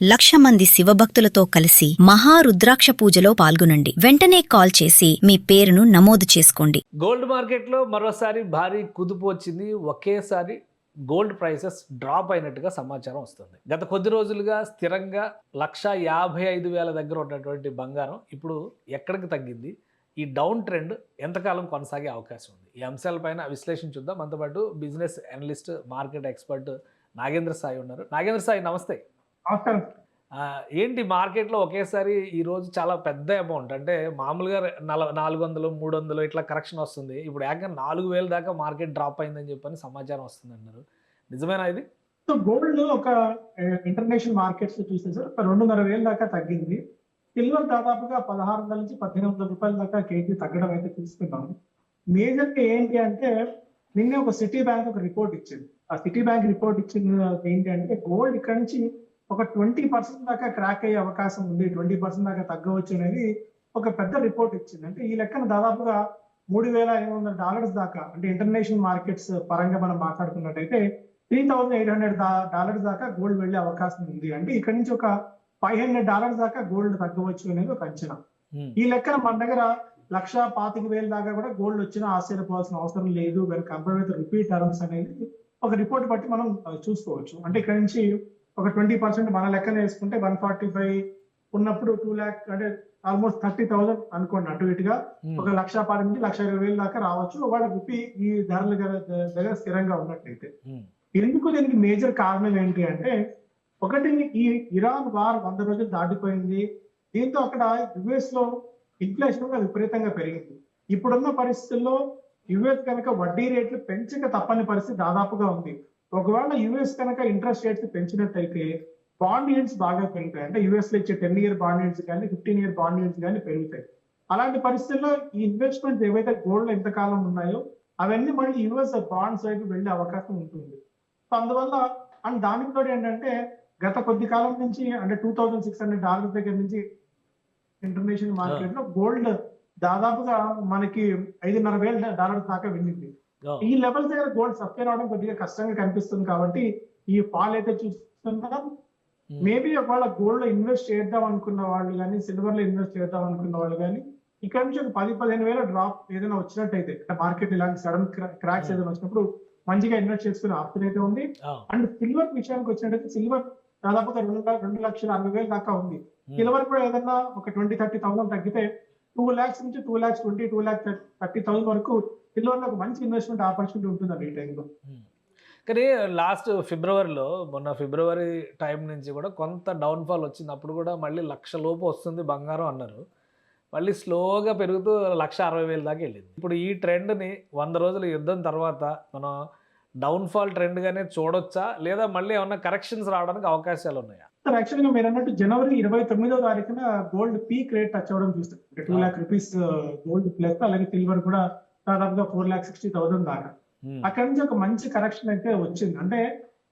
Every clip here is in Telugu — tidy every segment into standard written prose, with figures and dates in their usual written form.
1,00,000 మంది శివభక్తులతో కలిసి మహారుద్రాక్ష పూజలో పాల్గొనండి. వెంటనే కాల్ చేసి మీ పేరును నమోదు చేసుకోండి. గోల్డ్ మార్కెట్లో మరోసారి భారీ కుదుపు వచ్చింది. ఒకేసారి గోల్డ్ ప్రైసెస్ డ్రాప్ అయినట్టుగా సమాచారం వస్తుంది. గత కొద్ది రోజులుగా స్థిరంగా 1,55,000 దగ్గర ఉన్నటువంటి బంగారం ఇప్పుడు ఎక్కడికి తగ్గింది? ఈ డౌన్ ట్రెండ్ ఎంతకాలం కొనసాగే అవకాశం ఉంది? ఈ అంశాలపైన విశ్లేషణ చూద్దాం. మనతో పాటు business analyst, market expert Nagendra Sai ఉన్నారు. నాగేంద్ర సాయి, నమస్తే. ఏంటి మార్కెట్లో ఒకేసారి ఈరోజు చాలా పెద్ద అమౌంట్, అంటే మామూలుగా 400, 300 ఇట్లా కరెక్షన్ వస్తుంది. ఇప్పుడు ఏకంగా 4,000 దాకా మార్కెట్ డ్రాప్ అయిందని చెప్పని సమాచారం వస్తుంది అన్నారు. నిజమేనా ఇది? సో గోల్డ్ ఒక ఇంటర్నేషనల్ మార్కెట్స్ చూస్తే సార్ 2,500 దాకా తగ్గింది. సిల్వర్ దాదాపుగా 1,600 నుంచి 1,800 రూపాయల దాకా కేజీ తగ్గడం అయితే చూస్తున్నాం. మేజర్గా ఏంటి అంటే నిన్న ఒక సిటీ బ్యాంక్ ఒక రిపోర్ట్ ఇచ్చింది. ఆ సిటీ బ్యాంక్ రిపోర్ట్ ఇచ్చింది ఏంటి అంటే గోల్డ్ ఇక్కడ నుంచి ఒక 20% దాకా క్రాక్ అయ్యే అవకాశం ఉంది, 20% దాకా తగ్గవచ్చు అనేది ఒక పెద్ద రిపోర్ట్ ఇచ్చింది. అంటే ఈ లెక్కన దాదాపుగా $3,500 దాకా, అంటే ఇంటర్నేషనల్ మార్కెట్స్ పరంగా మనం మాట్లాడుకున్నట్టయితే $3,800 దాకా గోల్డ్ వెళ్లే అవకాశం ఉంది. అంటే ఇక్కడ నుంచి ఒక $500 దాకా గోల్డ్ తగ్గవచ్చు అనేది ఒక అంచనా. ఈ లెక్కన మన దగ్గర 1,25,000 దాకా కూడా గోల్డ్ వచ్చినా ఆశ్చర్యపోవాల్సిన అవసరం లేదు. కంపేర్ విత్ రిపీట్ టర్మ్స్ అనేది ఒక రిపోర్ట్ బట్టి మనం చూసుకోవచ్చు. అంటే ఇక్కడ నుంచి ఒక 20% మన లెక్కన వేసుకుంటే 145 ఉన్నప్పుడు 2 lakh, అంటే ఆల్మోస్ట్ 30,000 అనుకోండి అటు ఇటుగా. ఒక 1,10,000 నుంచి 1,20,000 దాకా రావచ్చు వాళ్ళ రూపీ ఈ ధరల దగ్గర స్థిరంగా ఉన్నట్టయితే. ఎందుకు దీనికి మేజర్ కారణం ఏంటి అంటే, ఒకటి ఈ ఇరాన్ వార్ 100 రోజులు దాటిపోయింది. దీంతో అక్కడ యుఎస్ లో ఇన్ఫ్లేషన్ కూడా విపరీతంగా పెరిగింది. ఇప్పుడున్న పరిస్థితుల్లో యుఎస్ కనుక వడ్డీ రేట్లు పెంచక తప్పని పరిస్థితి దాదాపుగా ఉంది. ఒకవేళ యుఎస్ కనుక ఇంట్రెస్ట్ రేట్స్ పెంచినట్టయితే బాండ్ ఈల్డ్స్ బాగా పెరుగుతాయి. అంటే యుఎస్ లో ఇచ్చే 10-year బాండ్ ఈల్డ్స్ కానీ 15-year బాండ్ ఈల్డ్స్ కానీ పెరుగుతాయి. అలాంటి పరిస్థితుల్లో ఈ ఇన్వెస్ట్మెంట్స్ ఏవైతే గోల్డ్ ఎంతకాలం ఉన్నాయో అవన్నీ మళ్ళీ యుఎస్ బాండ్స్ వైపు వెళ్లే అవకాశం ఉంటుంది. సో అందువల్ల అండ్ దానికి కూడా ఏంటంటే గత కొద్ది కాలం నుంచి, అంటే $2,600 దగ్గర నుంచి ఇంటర్నేషనల్ మార్కెట్ లో గోల్డ్ దాదాపుగా మనకి $5,500 దాకా వెళ్ళింది. ఈ లెవెల్స్ దగ్గర గోల్డ్ సస్టైన్ అవడం కొద్దిగా కష్టంగా కనిపిస్తుంది. కాబట్టి ఈ ఫాల్ అయితే చూస్తున్నాం. మేబీ ఒకవేళ గోల్డ్ లో ఇన్వెస్ట్ చేద్దాం అనుకున్న వాళ్ళు కానీ, సిల్వర్ లో ఇన్వెస్ట్ చేద్దాం అనుకున్న వాళ్ళు కానీ ఇక్కడ నుంచి ఒక 10,000-15,000 డ్రాప్ ఏదైనా వచ్చినట్టయితే, మార్కెట్ ఇలాంటి సడన్ క్రాక్స్ ఏదైనా వచ్చినప్పుడు మంచిగా ఇన్వెస్ట్ చేసుకునే ఆప్షన్ అయితే ఉంది. అండ్ సిల్వర్ విషయానికి వచ్చినట్టయితే సిల్వర్ దాదాపుగా 2,60,000 దాకా ఉంది. సిల్వర్ కూడా ఏదైనా ఒక 20,000-30,000 తగ్గితే 2 lakhs నుంచి 2,20,000, 2,30,000 వరకు సిల్వర్ లో ఒక మంచి ఇన్వెస్ట్మెంట్ ఆపర్చునిటీ ఉంటుందండి ఈ టైంలో. కానీ లాస్ట్ మొన్న ఫిబ్రవరి టైం నుంచి కూడా కొంత డౌన్ఫాల్ వచ్చింది. అప్పుడు కూడా మళ్ళీ 1,00,000 లోపు వస్తుంది బంగారం అన్నారు. మళ్ళీ స్లోగా పెరుగుతూ 1,60,000 దాకా వెళ్ళింది. ఇప్పుడు ఈ ట్రెండ్ని 100 రోజుల యుద్ధం తర్వాత మనం డౌన్ఫాల్ ట్రెండ్గానే చూడొచ్చా, లేదా మళ్ళీ ఏమన్నా కరెక్షన్స్ రావడానికి అవకాశాలు ఉన్నాయా? యాక్చువల్గా మీరు అన్నట్టు జనవరి 29వ తారీఖున గోల్డ్ పీక్ రేట్ టచ్ అవ్వడం చూస్తాం. 2 lakh రూపీస్ గోల్డ్ ప్లస్, అలాగే సిల్వర్ కూడా దాదాపుగా 4,60,000 దాకా. అక్కడ నుంచి ఒక మంచి కరెక్షన్ అయితే వచ్చింది. అంటే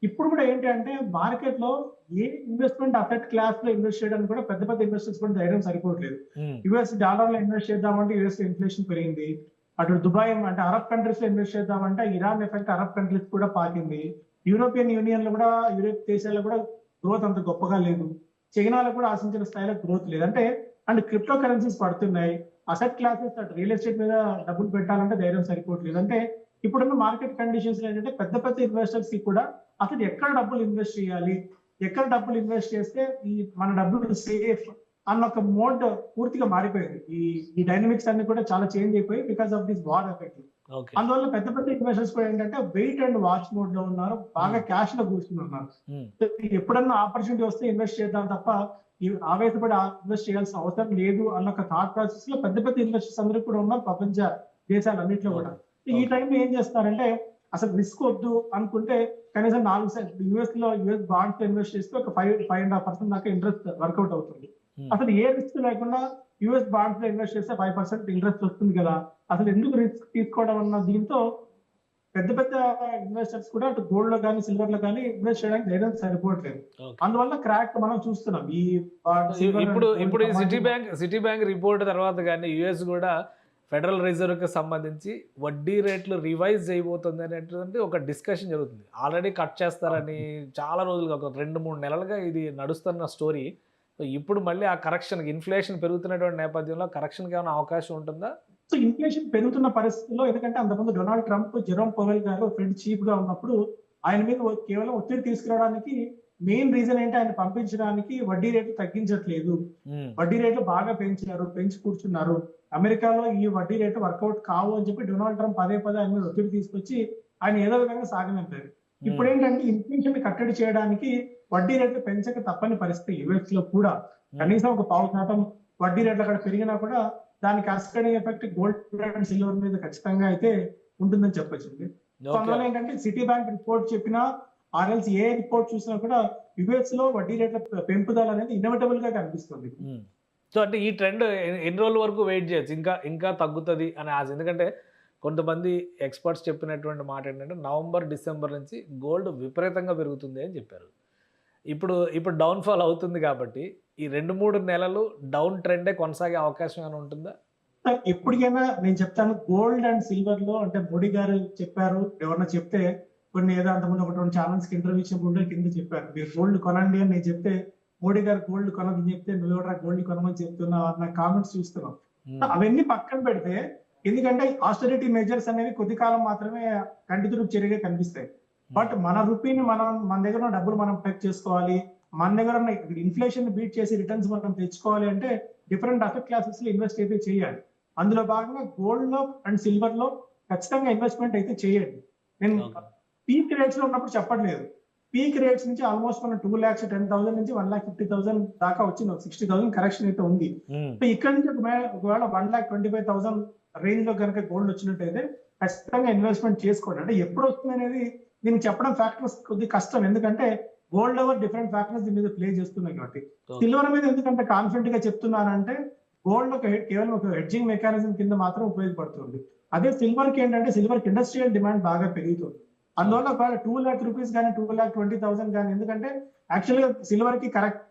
ఇప్పుడు కూడా ఏంటి అంటే మార్కెట్ లో ఏ ఇన్వెస్ట్మెంట్ అసెట్ క్లాస్ లో ఇన్వెస్ట్ చేయడానికి కూడా పెద్ద పెద్ద ఇన్వెస్టర్స్ కూడా ధైర్యం సరిపోవట్లేదు. యుఎస్ డాలర్ లో ఇన్వెస్ట్ చేద్దామంటే యుఎస్ ఇన్ఫ్లేషన్ పెరిగింది. అటు దుబాయ్, అంటే అరబ్ కంట్రీస్ లో ఇన్వెస్ట్ చేద్దామంటే ఇరాన్ ఎఫెక్ట్ అరబ్ కంట్రీస్ కూడా పాకింది. యూరోపియన్ యూనియన్ లో కూడా, యూరోప్ దేశాల్లో కూడా గ్రోత్ అంత గొప్పగా లేదు. చైనాలో కూడా ఆశించిన స్థాయిలో గ్రోత్ లేదు. అంటే అండ్ క్రిప్టో కరెన్సీస్ పడుతున్నాయి. అసెట్ క్లాసెస్, అటు రియల్ ఎస్టేట్ మీద డబ్బులు పెట్టాలంటే ధైర్యం సరిపోవట్లేదు. అంటే ఇప్పుడున్న మార్కెట్ కండిషన్స్ ఏంటంటే పెద్ద పెద్ద ఇన్వెస్టర్స్ కి కూడా అసలు ఎక్కడ డబ్బులు ఇన్వెస్ట్ చేయాలి, ఎక్కడ డబ్బులు ఇన్వెస్ట్ చేస్తే ఈ మన డబ్బులు సేఫ్ అన్న ఒక మోడ్ పూర్తిగా మారిపోయింది. ఈ డైనమిక్స్ అన్ని కూడా చాలా చేంజ్ అయిపోయి because of this war effect. అందువల్ల పెద్ద పెద్ద ఇన్వెస్టర్స్ కూడా ఏంటంటే వెయిట్ అండ్ వాచ్ మోడ్ లో ఉన్నారు, బాగా క్యాష్ లో కూర్చున్నారు. ఎప్పుడన్నా ఆపర్చునిటీ వస్తే ఇన్వెస్ట్ చేద్దాం తప్ప ఆవేశపడి ఇన్వెస్ట్ చేయాల్సిన అవసరం లేదు అన్న ఒక థాట్ ప్రాసెస్ లో పెద్ద పెద్ద ఇన్వెస్టర్స్ అందరూ కూడా ఉన్నారు ప్రపంచ దేశాలన్నింటిలో కూడా. ఈ టైంలో ఏం చేస్తారంటే అసలు రిస్క్ వద్దు అనుకుంటే కనీసం 4 యుఎస్ బాండ్స్ ఇన్వెస్ట్ చేస్తే ఒక 5.5% దాకా ఇంట్రెస్ట్ వర్కౌట్ అవుతుంది. అసలు ఏ రిస్క్ లేకుండా యుఎస్ బాండ్స్ లో ఇన్వెస్ట్ చేస్తే 5% ఇంట్రెస్ట్ వస్తుంది కదా, అసలు ఎందుకు రిస్క్ తీసుకోవడం అన్న దీంతో పెద్ద పెద్ద ఇన్వెస్టర్స్ కూడా అటు గోల్డ్ లో కానీ సిల్వర్ లో కానీ ఇన్వెస్ట్ చేయడానికి ధైర్యం సరిపోవట్లేదు. అందువల్ల క్రాక్ మనం చూస్తున్నాం. ఇప్పుడు ఈ సిటీ బ్యాంక్ రిపోర్ట్ తర్వాత కానీ యుఎస్ కూడా ఫెడరల్ రిజర్వ్కి సంబంధించి వడ్డీ రేట్లు రివైజ్ చేయబోతుంది అనేటువంటి ఒక డిస్కషన్ జరుగుతుంది. ఆల్రెడీ కట్ చేస్తారని చాలా రోజులుగా, ఒక 2-3 నెలలుగా ఇది నడుస్తున్న స్టోరీ. సో ఇప్పుడు మళ్ళీ ఆ కరెక్షన్కి, ఇన్ఫ్లేషన్ పెరుగుతున్నటువంటి నేపథ్యంలో కరెక్షన్కి ఏమైనా అవకాశం ఉంటుందా? సో ఇన్ఫ్లేషన్ పెరుగుతున్న పరిస్థితుల్లో, ఎందుకంటే అంతకుముందు డొనాల్డ్ ట్రంప్, జెరోమ్ పవెల్ గారు ఫెడ్ చీఫ్ గా ఉన్నప్పుడు ఆయన మీద కేవలం ఒత్తిడి తీసుకురావడానికి మెయిన్ రీజన్ ఏంటి, ఆయన పంపించడానికి వడ్డీ రేట్లు తగ్గించట్లేదు, వడ్డీ రేట్లు బాగా పెంచి కూర్చున్నారు, అమెరికాలో ఈ వడ్డీ రేట్లు వర్కౌట్ కావు అని చెప్పి డొనాల్డ్ ట్రంప్ పదే ఆయన మీద ఒత్తిడి తీసుకొచ్చి ఆయన ఏదో విధంగా సాగనంపారు. ఇప్పుడు ఏంటంటే ఇన్ఫ్లేషన్ కట్టడి చేయడానికి వడ్డీ రేట్లు పెంచక తప్పని పరిస్థితి. యుఎస్ లో కూడా కనీసం ఒక 0.5% వడ్డీ రేట్లు అక్కడ పెరిగినా కూడా దాని cascading effect gold and silver మీద ఖచ్చితంగా అయితే ఉంటుందని చెప్పొచ్చు. అందువల్ల ఏంటంటే సిటీ బ్యాంక్ రిపోర్ట్ చెప్పినా, ఆర్ఎల్స్ ఏ రిపోర్ట్ చూసినా కూడా యుఎస్ లో వడ్డీ రేట్ల పెంపుదల అనేది ఇన్నోవేటబుల్ గా కనిపిస్తుంది. సో అంటే ఈ ట్రెండ్ ఎన్ని రోజుల వరకు వెయిట్ చేయొచ్చు, ఇంకా తగ్గుతుంది అని ఆశ? ఎందుకంటే కొంతమంది ఎక్స్పర్ట్స్ చెప్పినటువంటి మాట ఏంటంటే నవంబర్, డిసెంబర్ నుంచి గోల్డ్ విపరీతంగా పెరుగుతుంది అని చెప్పారు. ఇప్పుడు డౌన్ఫాల్ అవుతుంది కాబట్టి ఈ 2-3 నెలలు డౌన్ ట్రెండే కొనసాగే అవకాశం ఏమైనా ఉంటుందా? ఎప్పటికైనా నేను చెప్తాను, గోల్డ్ అండ్ సిల్వర్ లో అంటే మోడీ గారు చెప్పారు, ఎవరన్నా చెప్తే కొన్ని ఏదో అంతకుముందు ఒక 2 ఛానల్స్ కి ఇంటర్వ్యూ ఇచ్చినప్పుడు కింద చెప్పారు, మీరు గోల్డ్ కొనండి అని నేను చెప్తే మోడీ గారు గోల్డ్ కొనమని చెప్తే నువ్వెవరా గోల్డ్ కొనమని చెప్తున్నావు అన్న కామెంట్స్ చూస్తున్నాం. అవన్నీ పక్కన పెడితే, ఎందుకంటే ఆస్టెరిటీ మెజర్స్ అనేవి కొద్ది కాలం మాత్రమే కంటితుడుపు చర్యగా కనిపిస్తాయి. బట్ మన రూపీని మన దగ్గర ఉన్న డబ్బులు మనం ప్రొటెక్ట్ చేసుకోవాలి, మన దగ్గర ఉన్న ఇన్ఫ్లేషన్ బీట్ చేసి రిటర్న్స్ మనం తెచ్చుకోవాలి అంటే డిఫరెంట్ అసెట్ క్లాసెస్ లో ఇన్వెస్ట్ అయితే చేయాలి. అందులో భాగంగా గోల్డ్ లో అండ్ సిల్వర్ లో ఖచ్చితంగా ఇన్వెస్ట్మెంట్ అయితే చేయండి. నేను పీక్ రేట్స్ లో ఉన్నప్పుడు చెప్పట్లేదు, పీక్ రేట్స్ నుంచి ఆల్మోస్ట్ మనం 2,10,000 నుంచి 1,50,000 దాకా వచ్చింది, 60,000 కరెక్షన్ అయితే ఉంది. ఇక్కడ నుంచి ఒకవేళ 1,25,000 రేంజ్ లో కనుక గోల్డ్ వచ్చినట్టయితే ఖచ్చితంగా ఇన్వెస్ట్మెంట్ చేసుకోండి. అంటే ఎప్పుడు వస్తుంది అనేది దీనికి చెప్పడం ఫ్యాక్టర్స్ కొద్ది కష్టం, ఎందుకంటే గోల్డ్ ఓవర్ డిఫరెంట్ ఫ్యాక్టర్స్ దీని మీద ప్లే చేస్తున్నాయి కాబట్టి. సిల్వర్ మీద ఎందుకంటే కాన్ఫిడెంట్ గా చెప్తున్నానంటే గోల్డ్ కేవలం ఒక హెడ్జింగ్ మెకానిజం కింద మాత్రం ఉపయోగపడుతుంది. అదే సిల్వర్ కి ఏంటంటే సిల్వర్ కి ఇండస్ట్రియల్ డిమాండ్ బాగా పెరుగుతుంది. అందువల్ల ఒకవేళ 2 lakh రూపీస్ కానీ 2,20,000 కానీ, ఎందుకంటే యాక్చువల్ గా సిల్వర్ కి కరెక్ట్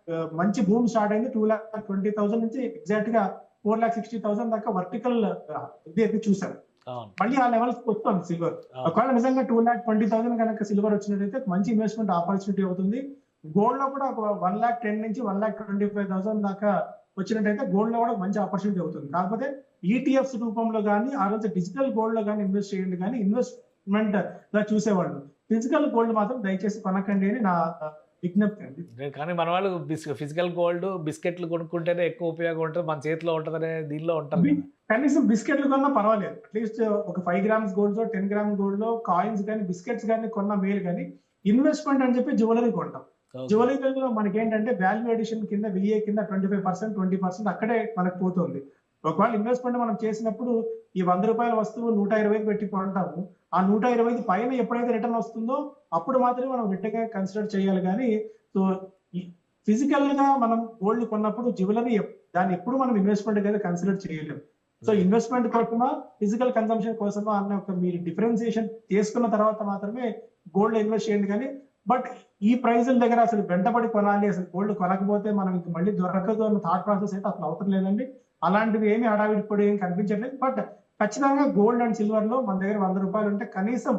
మంచి బూమ్ స్టార్ట్ అయింది 2,20,000 నుంచి ఎగ్జాక్ట్ గా 4,60,000 దాకా వర్టికల్ ఇది చూసారు. మళ్ళీ ఆ లెవెల్స్ వస్తుంది సిల్వర్. ఒకవేళ నిజంగా 2,20,000 కనుక సిల్వర్ వచ్చినట్టయితే మంచి ఇన్వెస్ట్మెంట్ ఆపర్చునిటీ అవుతుంది. గోల్డ్ లో కూడా ఒక 1,10,000 నుంచి 1,25,000 దాకా వచ్చినట్టయితే గోల్డ్ లో కూడా మంచి ఆపర్చునిటీ అవుతుంది. కాకపోతే ఈటీఎఫ్స్ రూపంలో కానీ, ఆ రోజు డిజిటల్ గోల్డ్ లో కానీ ఇన్వెస్ట్ చేయండి, కానీ ఇన్వెస్ట్మెంట్ గా చూసేవాళ్ళు ఫిజికల్ గోల్డ్ మాత్రం దయచేసి కొనకండి అని నా విజ్ఞప్తి అండి. కానీ మన వాళ్ళు ఫిజికల్ గోల్డ్ బిస్కెట్లు కొనుక్కుంటేనే ఎక్కువ ఉపయోగం ఉంటుంది, మన చేతిలో ఉంటుందనే దీనిలో ఉంటుంది. కనీసం బిస్కెట్లు కొన్నా పర్వాలేదు, అట్లీస్ట్ ఒక 5 grams గోల్డ్ లో 10 grams గోల్డ్ లో కాయిన్స్ కానీ బిస్కెట్స్ కానీ కొన్న మేలు. కానీ ఇన్వెస్ట్మెంట్ అని చెప్పి జ్యువెలరీ కొంటాం. జ్యువెలరీలో మనకి ఏంటంటే వాల్యూ ఎడిషన్ కింద VA కింద 25%, 20% అక్కడే మనకు పోతుంది. ఒకవేళ ఇన్వెస్ట్మెంట్ మనం చేసినప్పుడు ఈ 100 రూపాయల వస్తువు 120 పెట్టి కొంటాము, ఆ 120 పైన ఎప్పుడైతే రిటర్న్ వస్తుందో అప్పుడు మాత్రమే మనం రిటర్న్ గా కన్సిడర్ చేయాలి. కానీ సో ఫిజికల్ గా మనం గోల్డ్ కొన్నప్పుడు జ్యువెలరీ దాన్ని ఎప్పుడు మనం ఇన్వెస్ట్మెంట్ గా కన్సిడర్ చేయలేము. సో ఇన్వెస్ట్మెంట్ కోసమా ఫిజికల్ కన్సంప్షన్ కోసమా అన్న ఒక మీరు డిఫరెన్సియేషన్ చేసుకున్న తర్వాత మాత్రమే గోల్డ్ ఇన్వెస్ట్ చేయండి. కానీ బట్ ఈ ప్రైజుల దగ్గర అసలు వెంటబడి కొనాలి, అసలు గోల్డ్ కొనకపోతే మనం ఇంక మళ్ళీ దొరకదు అన్న థాట్ ప్రాసెస్ అయితే అసలు అవసరం లేదండి. అలాంటివి ఏమి హడావిడి పొడి ఏం కనిపించట్లేదు. బట్ ఖచ్చితంగా గోల్డ్ అండ్ సిల్వర్ లో మన దగ్గర 100 రూపాయలు ఉంటే కనీసం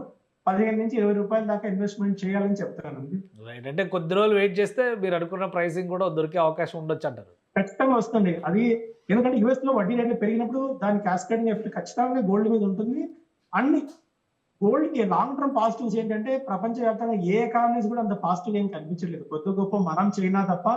15 నుంచి 20 రూపాయల దాకా ఇన్వెస్ట్మెంట్ చేయాలని చెప్తానండి. రైట్, అంటే కొద్ది రోజులు వెయిట్ చేస్తే మీరు అనుకున్న ప్రైసింగ్ కూడా దొరికే అవకాశం ఉండొచ్చు అంటారు. ఖచ్చితంగా వస్తుంది అది, ఎందుకంటే యుఎస్ లో వడ్డీ రేట్లు పెరిగినప్పుడు దాని క్యాస్కేడింగ్ ఎఫెక్ట్ ఖచ్చితంగా గోల్డ్ మీద ఉంటుంది. అన్ని గోల్డ్ కి లాంగ్ టర్మ్ పాజిటివ్స్ ఏంటంటే ప్రపంచవ్యాప్తంగా ఏ ఎకానమీస్ కూడా అంత పాజిటివ్ ఏం కనిపించలేదు. కొద్ది గొప్ప మనం చైనా తప్ప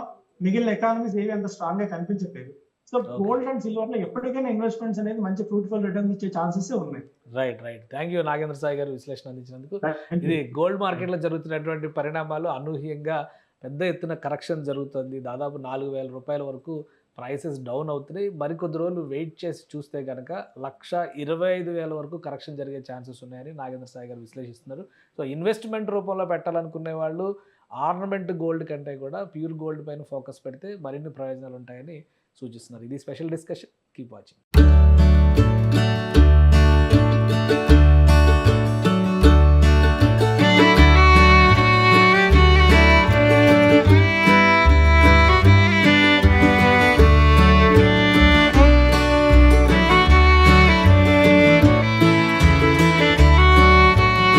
మిగిలిన ఎకానమీస్ ఏవి అంత స్ట్రాంగ్ గా కనిపించట్లేదు. సో గోల్డ్ అండ్ సిల్వర్ లో ఎప్పటికైనా ఇన్వెస్ట్మెంట్స్ అనేది మంచి ఫ్రూట్ఫుల్ రిటర్న్స్ ఇచ్చే ఛాన్సెస్ ఉన్నాయి. Right. Thank you Nagendra Sai గారు విశ్లేషణ అందించినందుకు. ఇది గోల్డ్ మార్కెట్ లో జరుగుతున్నటువంటి పరిణామాలు, అనూహ్యంగా పెద్ద ఎత్తున కరెక్షన్ జరుగుతుంది. దాదాపు 4,000 రూపాయల వరకు ప్రైసెస్ డౌన్ అవుతున్నాయి. మరికొద్ది రోజులు వెయిట్ చేసి చూస్తే కనుక 1,25,000 వరకు కరెక్షన్ జరిగే ఛాన్సెస్ ఉన్నాయని నాగేంద్ర సాయి గారు విశ్లేషిస్తున్నారు. సో ఇన్వెస్ట్మెంట్ రూపంలో పెట్టాలనుకునే వాళ్ళు ఆర్నమెంట్ గోల్డ్ కంటే కూడా ప్యూర్ గోల్డ్ పైన ఫోకస్ పెడితే మరిన్ని ప్రయోజనాలు ఉంటాయని సూచిస్తున్నారు. ఇది స్పెషల్ డిస్కషన్. Keep watching.